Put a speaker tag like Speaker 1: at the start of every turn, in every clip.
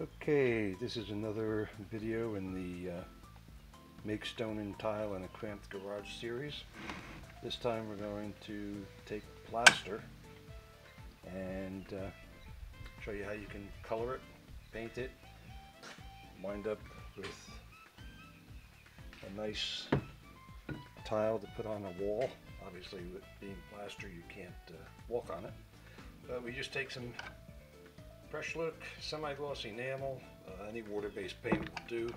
Speaker 1: Okay, this is another video in the Make Stone and Tile in a Cramped Garage series. This time we're going to take plaster and show you how you can color it, paint it, wind up with a nice tile to put on a wall. Obviously, with being plaster, you can't walk on it, but we just take some fresh look, semi-glossy enamel, any water-based paint will do.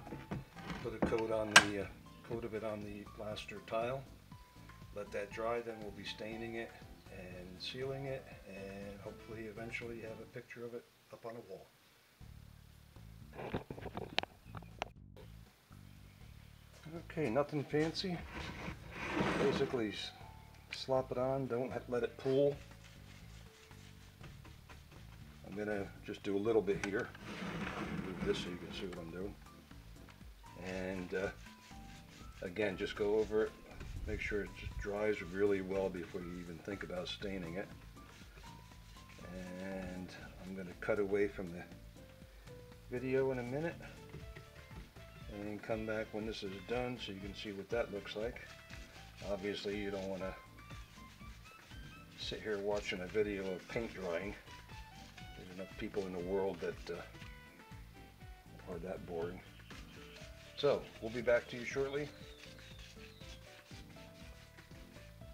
Speaker 1: Put a coat of it on the plaster tile. Let that dry, then we'll be staining it and sealing it, and hopefully eventually have a picture of it up on a wall. Okay, nothing fancy. Basically slop it on, don't let it pool. I'm going to just do a little bit here. Move this so you can see what I'm doing. And again, just go over it. Make sure it just dries really well before you even think about staining it. And I'm going to cut away from the video in a minute and come back when this is done so you can see what that looks like. Obviously, you don't want to sit here watching a video of paint drying. There's enough people in the world that are that boring. So we'll be back to you shortly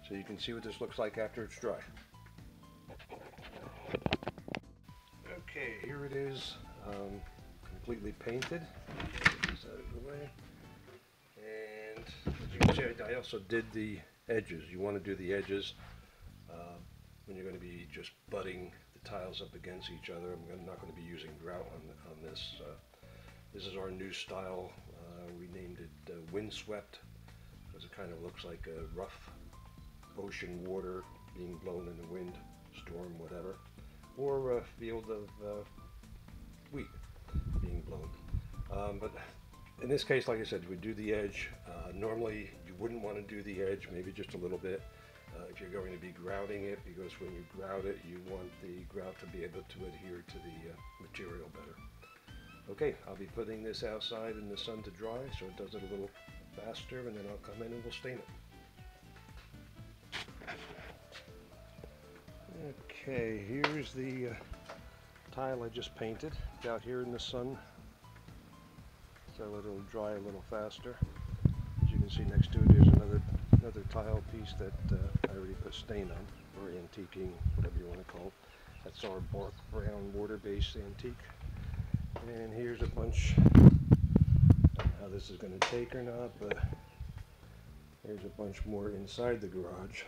Speaker 1: so you can see what this looks like after it's dry. Okay, here it is, completely painted. This out of the way. And as you can see, I also did the edges. You want to do the edges when you're going to be just butting the tiles up against each other. I'm not going to be using grout on this. This is our new style. We named it windswept because it kind of looks like a rough ocean water being blown in the wind, storm, whatever, or a field of wheat being blown. But in this case, like I said, we do the edge. Normally you wouldn't want to do the edge, maybe just a little bit if you're going to be grouting it, because when you grout it, you want the grout to be able to adhere to the material better. Okay, I'll be putting this outside in the sun to dry so it does it a little faster, and then I'll come in and we'll stain it. Okay, here's the tile I just painted. It's out here in the sun so it'll dry a little faster. As you can see next to it, there's another tile piece that I already put stain on, or antiquing, whatever you want to call it. That's our bark brown water-based antique. And here's a bunch, I don't know how this is going to take or not, but there's a bunch more inside the garage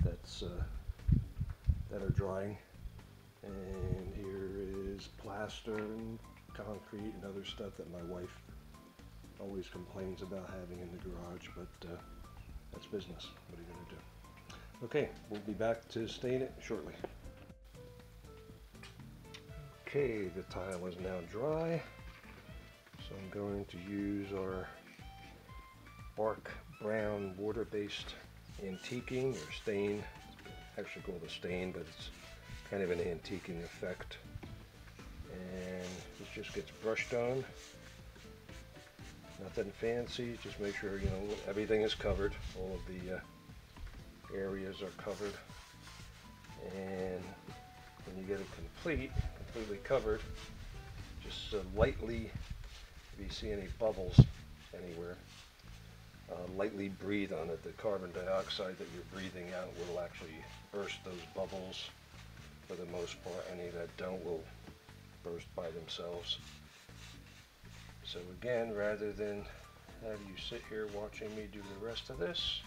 Speaker 1: that are drying. And here is plaster and concrete and other stuff that my wife always complains about having in the garage, but that's business. What are you going to do? Okay, we'll be back to stain it shortly. Okay, the tile is now dry, so I'm going to use our bark brown water-based antiquing or stain. It's actually called a stain, but it's kind of an antiquing effect. And this just gets brushed on. Nothing fancy, just make sure everything is covered. All of the areas are covered. And when you get it completely covered, just lightly, if you see any bubbles anywhere, lightly breathe on it. The carbon dioxide that you're breathing out will actually burst those bubbles. For the most part, any that don't will burst by themselves. So again, rather than have you sit here watching me do the rest of this,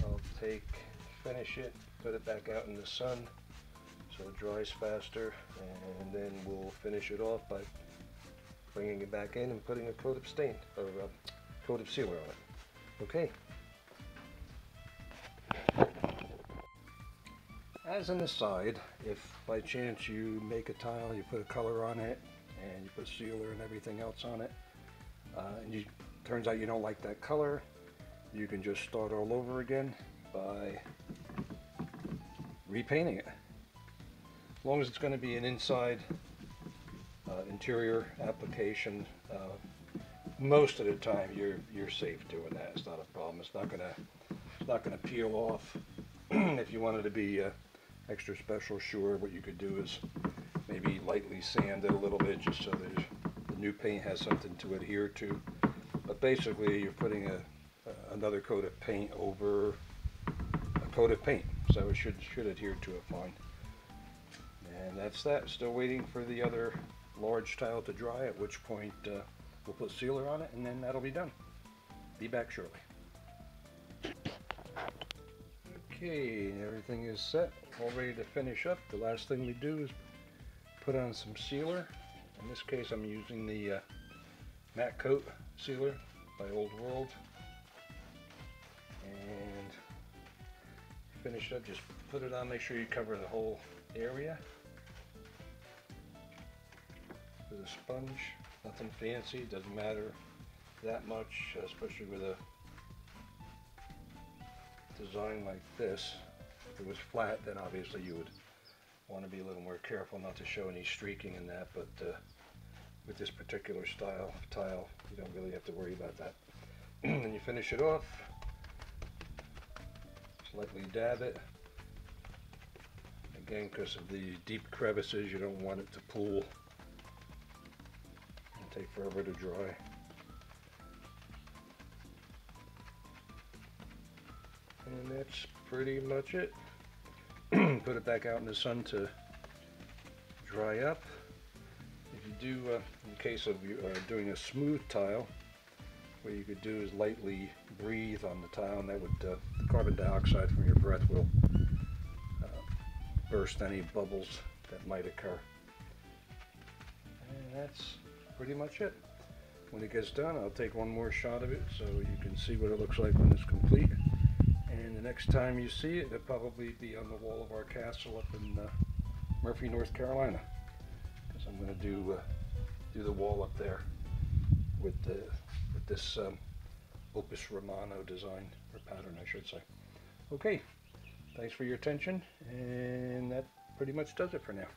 Speaker 1: I'll finish it, put it back out in the sun so it dries faster, and then we'll finish it off by bringing it back in and putting a coat of stain, or a coat of sealer on it. Okay. As an aside, if by chance you make a tile, you put a color on it, and you put sealer and everything else on it, and turns out you don't like that color, you can just start all over again by repainting it. As long as it's going to be an inside interior application, most of the time you're safe doing that. It's not a problem. It's not gonna peel off. If you wanted to be extra special, sure, what you could do is maybe lightly sand it a little bit just so that the new paint has something to adhere to. But basically you're putting another coat of paint over a coat of paint, so it should adhere to it fine. And that's that. Still waiting for the other large tile to dry, at which point we'll put sealer on it, and then that'll be done. Be back shortly. Okay, everything is set, all ready to finish up. The last thing we do is put on some sealer. In this case I'm using the matte coat sealer by Olde. And finish it up, just put it on, make sure you cover the whole area with a sponge. Nothing fancy, doesn't matter that much, especially with a design like this. If it was flat, then obviously you would want to be a little more careful not to show any streaking in that, but with this particular style of tile, you don't really have to worry about that. Then you finish it off, just lightly dab it. Again, because of the deep crevices, you don't want it to pool and take forever to dry. And that's pretty much it. Put it back out in the sun to dry up. If you do, in case of you doing a smooth tile, what you could do is lightly breathe on the tile, and that would, the carbon dioxide from your breath will burst any bubbles that might occur. And that's pretty much it. When it gets done, I'll take one more shot of it so you can see what it looks like when it's complete. And the next time you see it, it'll probably be on the wall of our castle up in Murphy, North Carolina. Because I'm going to do the wall up there with this Opus Romano design, or pattern I should say. Okay, thanks for your attention, and that pretty much does it for now.